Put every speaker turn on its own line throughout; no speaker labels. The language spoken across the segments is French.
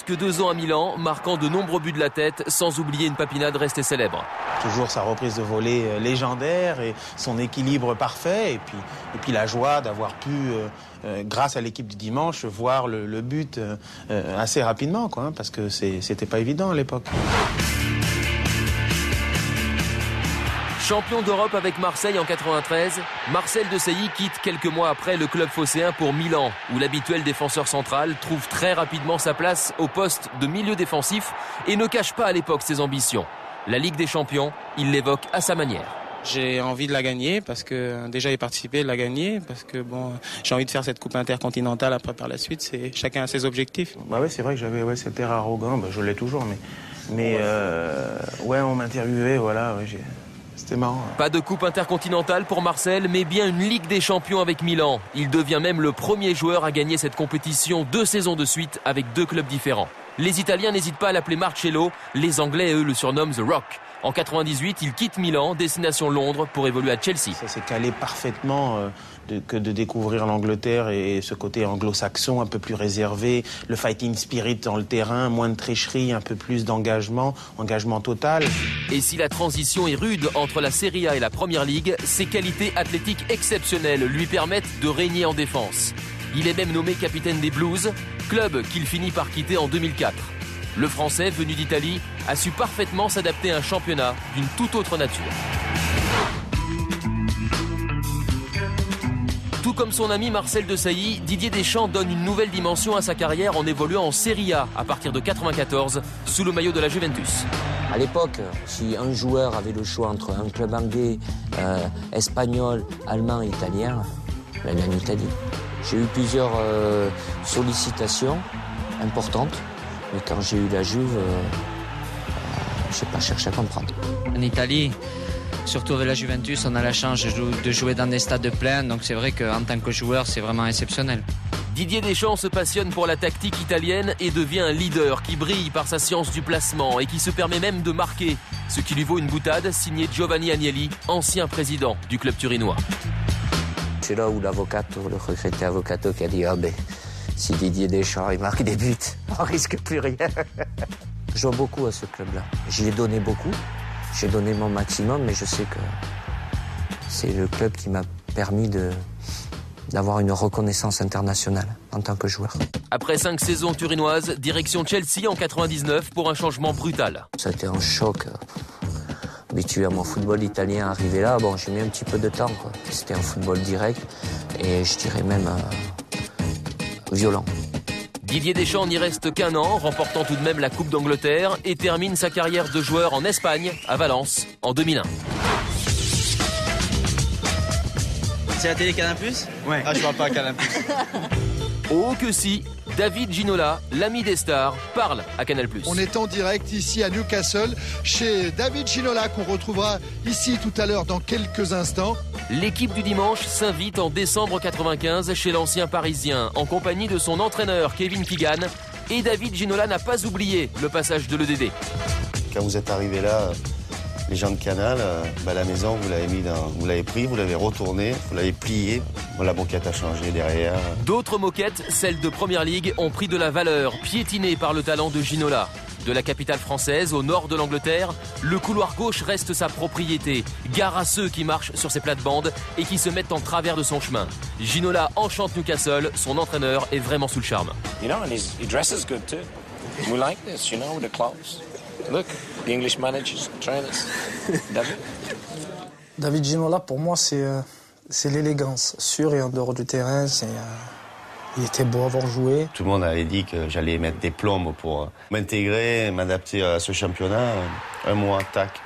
que 2 ans à Milan, marquant de nombreux buts de la tête, sans oublier une papinade restée célèbre.
Toujours sa reprise de volée légendaire et son équilibre parfait. Et puis la joie d'avoir pu, grâce à l'équipe du dimanche, voir le but assez rapidement, quoi, parce que c'était pas évident à l'époque.
Champion d'Europe avec Marseille en 93, Marcel Desailly quitte quelques mois après le club phocéen pour Milan, où l'habituel défenseur central trouve très rapidement sa place au poste de milieu défensif et ne cache pas à l'époque ses ambitions. La Ligue des Champions, il l'évoque à sa manière.
J'ai envie de la gagner parce que déjà y participer, de la gagner parce que bon, j'ai envie de faire cette coupe intercontinentale après par la suite. C'est chacun a ses objectifs. Bah ouais, c'est vrai que j'avais cet air arrogant, je l'ai toujours, mais on m'interviewait, voilà. Ouais, c'était marrant.
Pas de coupe intercontinentale pour Marcel, mais bien une Ligue des Champions avec Milan. Il devient même le premier joueur à gagner cette compétition 2 saisons de suite avec 2 clubs différents. Les Italiens n'hésitent pas à l'appeler Marcello, les Anglais, eux, le surnomment The Rock. En 98, il quitte Milan, destination Londres, pour évoluer à Chelsea.
Ça s'est calé parfaitement que de découvrir l'Angleterre et ce côté anglo-saxon un peu plus réservé, le fighting spirit dans le terrain, moins de tricherie, un peu plus d'engagement, engagement total.
Et si la transition est rude entre la Serie A et la Premier League, ses qualités athlétiques exceptionnelles lui permettent de régner en défense. Il est même nommé capitaine des Blues, club qu'il finit par quitter en 2004. Le Français, venu d'Italie, a su parfaitement s'adapter à un championnat d'une toute autre nature. Tout comme son ami Marcel Desailly, Didier Deschamps donne une nouvelle dimension à sa carrière en évoluant en Serie A à partir de 1994, sous le maillot de la Juventus.
À l'époque, si un joueur avait le choix entre un club anglais, espagnol, allemand et italien, il allait en Italie. J'ai eu plusieurs sollicitations importantes. Mais quand j'ai eu la Juve, je n'ai pas cherché à comprendre.
En Italie, surtout avec la Juventus, on a la chance de jouer dans des stades pleins. Donc c'est vrai qu'en tant que joueur, c'est vraiment exceptionnel.
Didier Deschamps se passionne pour la tactique italienne et devient un leader qui brille par sa science du placement et qui se permet même de marquer. Ce qui lui vaut une boutade signée Giovanni Agnelli, ancien président du club turinois.
C'est là où le regretté Avocato qui a dit « Ah ben, si Didier Deschamps il marque des buts, on risque plus rien. » Je joue beaucoup à ce club-là. J'y ai donné beaucoup, j'ai donné mon maximum, mais je sais que c'est le club qui m'a permis d'avoir une reconnaissance internationale en tant que joueur.
Après 5 saisons turinoises, direction Chelsea en 99 pour un changement brutal.
Ça a été un choc. Habitué à mon football italien, arrivé là, bon, j'ai mis un petit peu de temps, quoi. C'était un football direct et je dirais même violent.
Didier Deschamps n'y reste qu'un an, remportant tout de même la Coupe d'Angleterre et termine sa carrière de joueur en Espagne, à Valence, en 2001.
C'est la télé Canal+?
Ouais.
Ah, je parle pas à Canal+.
Oh que si, David Ginola, l'ami des stars, parle à Canal+.
On est en direct ici à Newcastle, chez David Ginola, qu'on retrouvera ici tout à l'heure dans quelques instants.
L'équipe du dimanche s'invite en décembre 95 chez l'ancien Parisien, en compagnie de son entraîneur Kevin Keegan. Et David Ginola n'a pas oublié le passage de l'EDD.
Quand vous êtes arrivé là, les gens de Canal, la maison, vous l'avez pris, vous l'avez retourné, vous l'avez plié. Bon, la moquette a changé derrière.
D'autres moquettes, celles de Première Ligue, ont pris de la valeur, piétinées par le talent de Ginola. De la capitale française au nord de l'Angleterre, le couloir gauche reste sa propriété. Gare à ceux qui marchent sur ses plates-bandes et qui se mettent en travers de son chemin. Ginola enchante Newcastle, son entraîneur est vraiment sous le charme.
You know, and he dresses good too. We like this, you know, with the clothes. Look, the English managers, trainers.
David Ginola, pour moi, c'est l'élégance. Sur et en dehors du terrain, il était beau à avoir joué.
Tout le monde avait dit que j'allais mettre des plombes pour m'intégrer, m'adapter à ce championnat. Un mois, tac,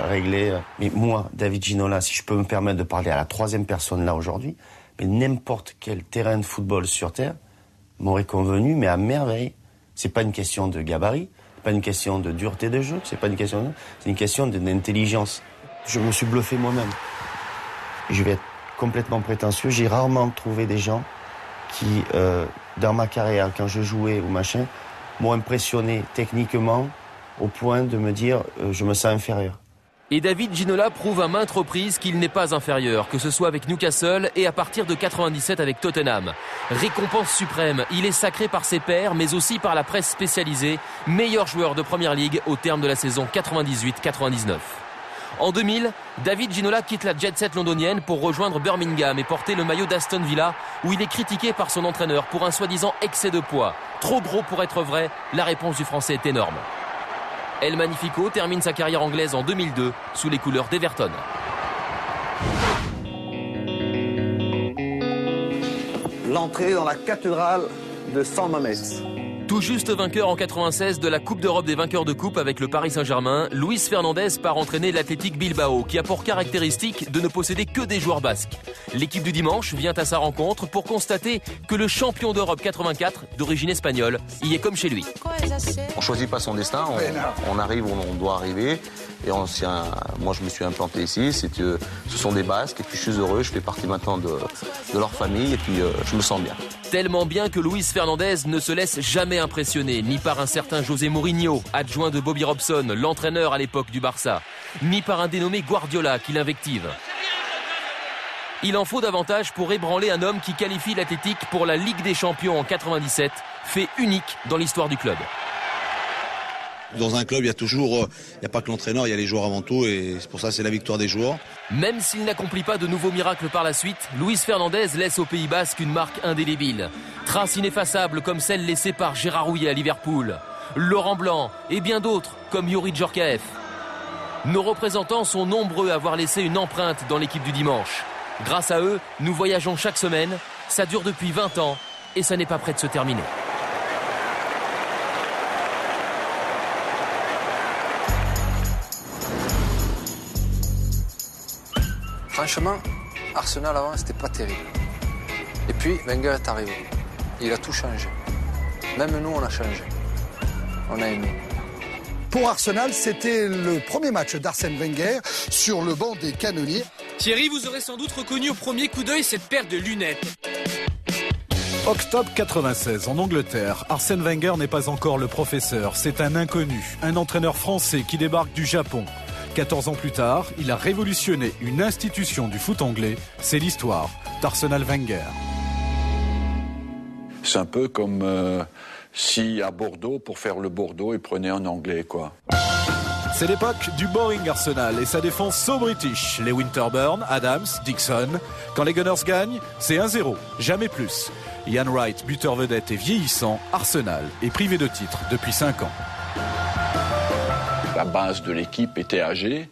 réglé. Mais moi, David Ginola, si je peux me permettre de parler à la 3e personne là aujourd'hui, mais n'importe quel terrain de football sur Terre m'aurait convenu, mais à merveille. C'est pas une question de gabarit. C'est pas une question de dureté de jeu, c'est une question d'intelligence. Je me suis bluffé moi-même. Je vais être complètement prétentieux. J'ai rarement trouvé des gens qui, dans ma carrière, quand je jouais ou machin, m'ont impressionné techniquement au point de me dire je me sens inférieur.
Et David Ginola prouve à maintes reprises qu'il n'est pas inférieur, que ce soit avec Newcastle et à partir de 97 avec Tottenham. Récompense suprême, il est sacré par ses pairs, mais aussi par la presse spécialisée, meilleur joueur de Première Ligue au terme de la saison 98-99. En 2000, David Ginola quitte la jet-set londonienne pour rejoindre Birmingham et porter le maillot d'Aston Villa, où il est critiqué par son entraîneur pour un soi-disant excès de poids. Trop gros pour être vrai, la réponse du Français est énorme. El Magnifico termine sa carrière anglaise en 2002 sous les couleurs d'Everton.
L'entrée dans la cathédrale de San Mamés.
Tout juste vainqueur en 96 de la Coupe d'Europe des vainqueurs de coupe avec le Paris Saint-Germain, Luis Fernandez part entraîner l'Athletic Bilbao qui a pour caractéristique de ne posséder que des joueurs basques. L'équipe du dimanche vient à sa rencontre pour constater que le champion d'Europe 84, d'origine espagnole, y est comme chez lui.
On choisit pas son destin, on arrive où on doit arriver. Et moi je me suis implanté ici, ce sont des Basques et puis je suis heureux, je fais partie maintenant de leur famille et puis je me sens bien.
Tellement bien que Luis Fernandez ne se laisse jamais impressionner, ni par un certain José Mourinho, adjoint de Bobby Robson, l'entraîneur à l'époque du Barça, ni par un dénommé Guardiola qui l'invective. Il en faut davantage pour ébranler un homme qui qualifie l'Athletic pour la Ligue des Champions en 97, fait unique dans l'histoire du club.
Dans un club, il n'y a pas que l'entraîneur, il y a les joueurs avant tout et c'est pour ça que c'est la victoire des joueurs.
Même s'il n'accomplit pas de nouveaux miracles par la suite, Luis Fernandez laisse au Pays Basque une marque indélébile. Trace ineffaçable comme celle laissée par Gérard Houllier à Liverpool, Laurent Blanc et bien d'autres comme Youri Djorkaeff. Nos représentants sont nombreux à avoir laissé une empreinte dans l'équipe du dimanche. Grâce à eux, nous voyageons chaque semaine, ça dure depuis 20 ans et ça n'est pas prêt de se terminer.
Franchement, Arsenal avant, c'était pas terrible. Et puis, Wenger est arrivé. Il a tout changé. Même nous, on a changé. On a aimé.
Pour Arsenal, c'était le premier match d'Arsène Wenger sur le banc des canonniers.
Thierry, vous aurez sans doute reconnu au premier coup d'œil cette paire de lunettes.
Octobre 96, en Angleterre, Arsène Wenger n'est pas encore le professeur. C'est un inconnu, un entraîneur français qui débarque du Japon. 14 ans plus tard, il a révolutionné une institution du foot anglais. C'est l'histoire d'Arsenal Wenger.
C'est un peu comme si à Bordeaux, pour faire le Bordeaux, ils prenaient un Anglais, quoi.
C'est l'époque du boring Arsenal et sa défense so british. Les Winterburn, Adams, Dixon. Quand les Gunners gagnent, c'est 1-0, jamais plus. Ian Wright, buteur vedette et vieillissant, Arsenal est privé de titre depuis 5 ans.
La base de l'équipe était âgée,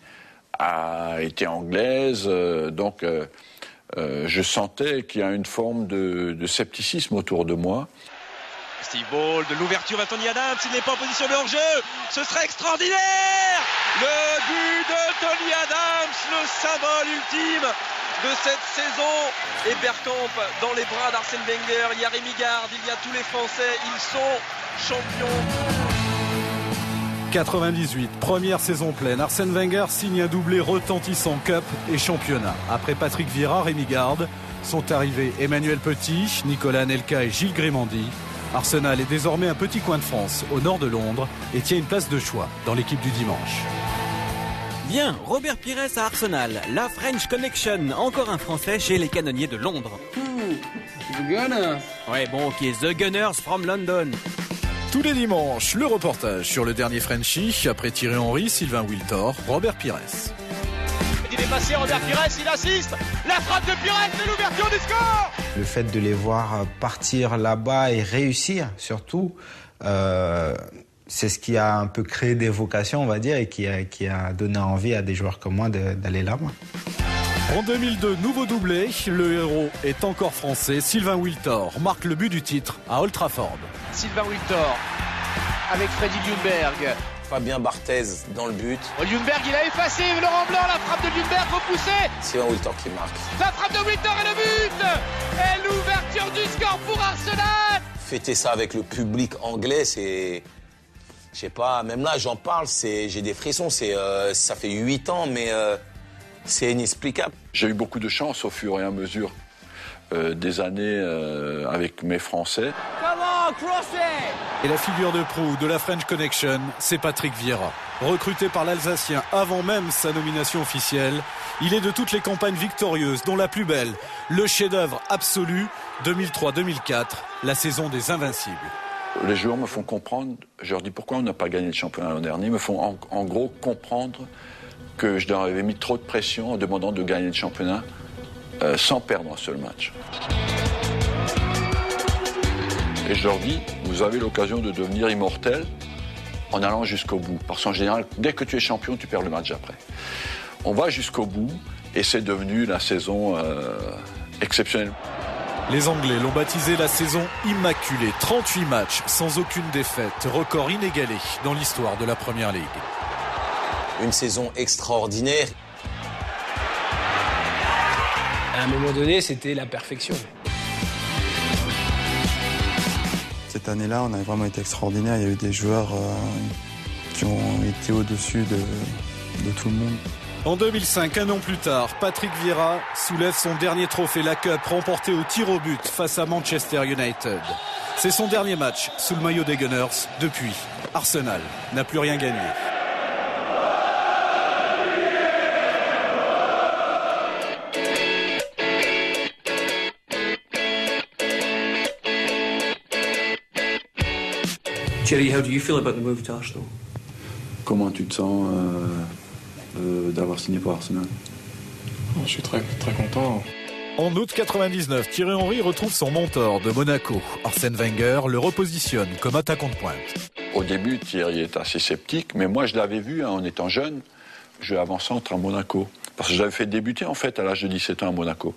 était anglaise, donc je sentais qu'il y a une forme de scepticisme autour de moi.
Steve Ball, de l'ouverture d'Anthony Adams, il n'est pas en position de hors-jeu, ce serait extraordinaire! Le but de Tony Adams, le symbole ultime de cette saison. Et Bergkamp dans les bras d'Arsène Wenger, il y a Rémi Garde, il y a tous les Français, ils sont champions.
98, première saison pleine. Arsène Wenger signe un doublé retentissant Cup et championnat. Après Patrick Vieira, Rémi Garde, sont arrivés Emmanuel Petit, Nicolas Anelka et Gilles Grémandy. Arsenal est désormais un petit coin de France, au nord de Londres, et tient une place de choix dans l'équipe du dimanche.
Bien, Robert Pires à Arsenal, la French Connection, encore un Français chez les Canonniers de Londres.
The Gunners.
Ouais, bon, ok, The Gunners from London.
Tous les dimanches, le reportage sur le dernier Frenchie, après Thierry Henry, Sylvain Wiltor, Robert Pires.
Il est passé, Robert Pires, il assiste. La frappe de Pires, c'est l'ouverture du score.
Le fait de les voir partir là-bas et réussir, surtout, c'est ce qui a un peu créé des vocations, on va dire, et qui a donné envie à des joueurs comme moi d'aller là-bas.
En 2002, nouveau doublé, le héros est encore français. Sylvain Wiltor marque le but du titre à Old Trafford.
Sylvain Wiltor avec Freddy Ljungberg.
Fabien Barthez dans le but.
Ljungberg, il a effacé Laurent Blanc, la frappe de Ljungberg repoussée.
Sylvain Wiltor qui marque.
La frappe de Wiltor et le but. Et l'ouverture du score pour Arsenal.
Fêter ça avec le public anglais, c'est... Je sais pas, même là j'en parle, j'ai des frissons, ça fait 8 ans, mais c'est inexplicable.
J'ai eu beaucoup de chance au fur et à mesure des années avec mes Français.
Comment
Et la figure de proue de la French Connection, c'est Patrick Vieira. Recruté par l'Alsacien avant même sa nomination officielle, il est de toutes les campagnes victorieuses, dont la plus belle, le chef-d'œuvre absolu, 2003-2004, la saison des Invincibles.
Les joueurs me font comprendre, je leur dis pourquoi on n'a pas gagné le championnat l'an dernier, me font en gros comprendre que je leur avais mis trop de pression en demandant de gagner le championnat sans perdre un seul match. Et je leur dis, vous avez l'occasion de devenir immortel en allant jusqu'au bout. Parce qu'en général, dès que tu es champion, tu perds le match après. On va jusqu'au bout et c'est devenu la saison exceptionnelle.
Les Anglais l'ont baptisé la saison immaculée. 38 matchs sans aucune défaite. Record inégalé dans l'histoire de la Premier League.
Une saison extraordinaire.
À un moment donné, c'était la perfection.
Cette année-là, on a vraiment été extraordinaire. Il y a eu des joueurs qui ont été au-dessus de tout le monde.
En 2005, un an plus tard, Patrick Vieira soulève son dernier trophée, la Cup, remporté au tir au but face à Manchester United. C'est son dernier match sous le maillot des Gunners. Depuis, Arsenal n'a plus rien gagné.
Jerry, how do you feel about the move to Arsenal?
Comment tu te sens d'avoir signé pour Arsenal?
Je suis très, très content.
En août 99, Thierry Henry retrouve son mentor de Monaco. Arsène Wenger le repositionne comme attaquant de pointe.
Au début, Thierry est assez sceptique, mais moi je l'avais vu en étant jeune jouer avant-centre à Monaco. Parce que je l'avais fait débuter en fait à l'âge de 17 ans à Monaco.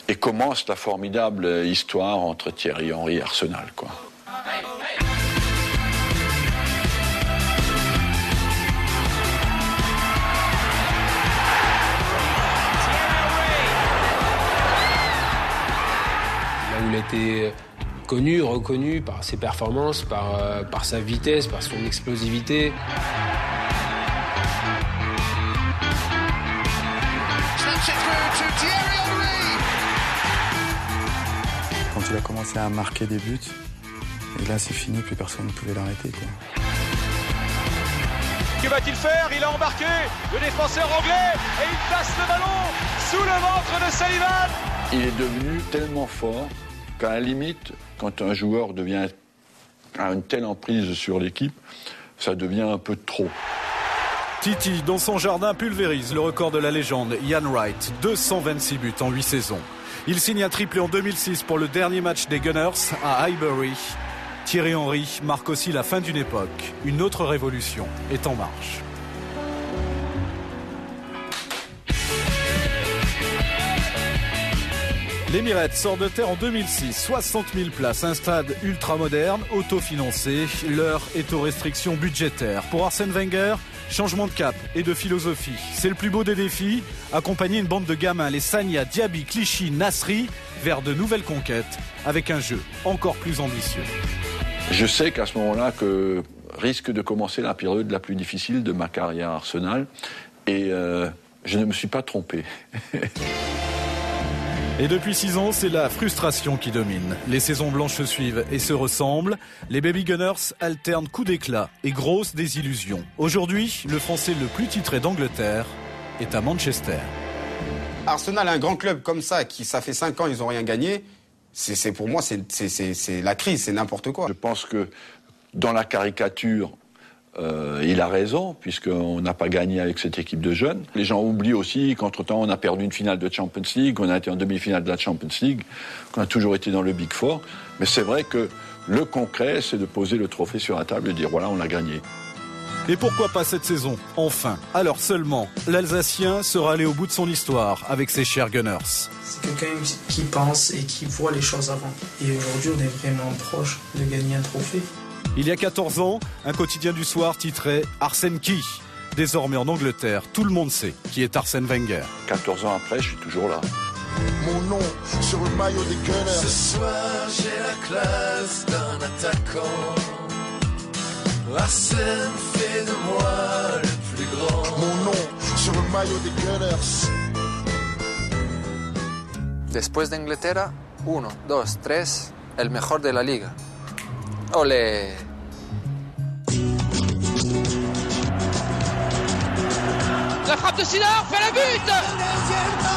Et commence la formidable histoire entre Thierry Henry et Arsenal, quoi.
Il a été connu, reconnu par ses performances, par sa vitesse, par son explosivité.
Quand il a commencé à marquer des buts, et là c'est fini, plus personne ne pouvait l'arrêter, quoi.
Que va-t-il faire? Il a embarqué le défenseur anglais et il place le ballon sous le ventre de Sullivan.
Il est devenu tellement fort qu'à la limite, quand un joueur a une telle emprise sur l'équipe, ça devient un peu trop.
Titi, dans son jardin, pulvérise le record de la légende Ian Wright, 226 buts en 8 saisons. Il signe un triplé en 2006 pour le dernier match des Gunners à Highbury. Thierry Henry marque aussi la fin d'une époque. Une autre révolution est en marche. L'Emirates sort de terre en 2006, 60 000 places, un stade ultra moderne, autofinancé. L'heure est aux restrictions budgétaires. Pour Arsène Wenger, changement de cap et de philosophie. C'est le plus beau des défis, accompagner une bande de gamins, les Sagna, Diaby, Clichy, Nasri, vers de nouvelles conquêtes, avec un jeu encore plus ambitieux.
Je sais qu'à ce moment-là, que risque de commencer la période la plus difficile de ma carrière à Arsenal, et je ne me suis pas trompé.
Et depuis 6 ans, c'est la frustration qui domine. Les saisons blanches se suivent et se ressemblent. Les Baby Gunners alternent coups d'éclat et grosses désillusions. Aujourd'hui, le Français le plus titré d'Angleterre est à Manchester.
Arsenal, un grand club comme ça, ça fait 5 ans, ils n'ont rien gagné. Pour moi, c'est la crise, c'est n'importe quoi.
Je pense que dans la caricature, il a raison, puisqu'on n'a pas gagné avec cette équipe de jeunes. Les gens oublient aussi qu'entre-temps, on a perdu une finale de Champions League, on a été en demi-finale de la Champions League, qu'on a toujours été dans le Big Four. Mais c'est vrai que le concret, c'est de poser le trophée sur la table et de dire, voilà, on a gagné.
Et pourquoi pas cette saison? Enfin, alors seulement, l'Alsacien sera allé au bout de son histoire avec ses chers Gunners.
C'est quelqu'un qui pense et qui voit les choses avant. Et aujourd'hui, on est vraiment proche de gagner un trophée.
Il y a 14 ans, un quotidien du soir titrait « Arsène qui ?» Désormais en Angleterre, tout le monde sait qui est Arsène Wenger.
14 ans après, je suis toujours là.
Mon nom sur le maillot des Gunners.
Ce soir, j'ai la classe d'un attaquant. Arsène fait de moi le plus grand.
Mon nom sur le maillot des Gunners.
Después de Inglaterra, 1, 2, 3, el mejor de la liga. Olé.
La frappe de Sinard fait le but.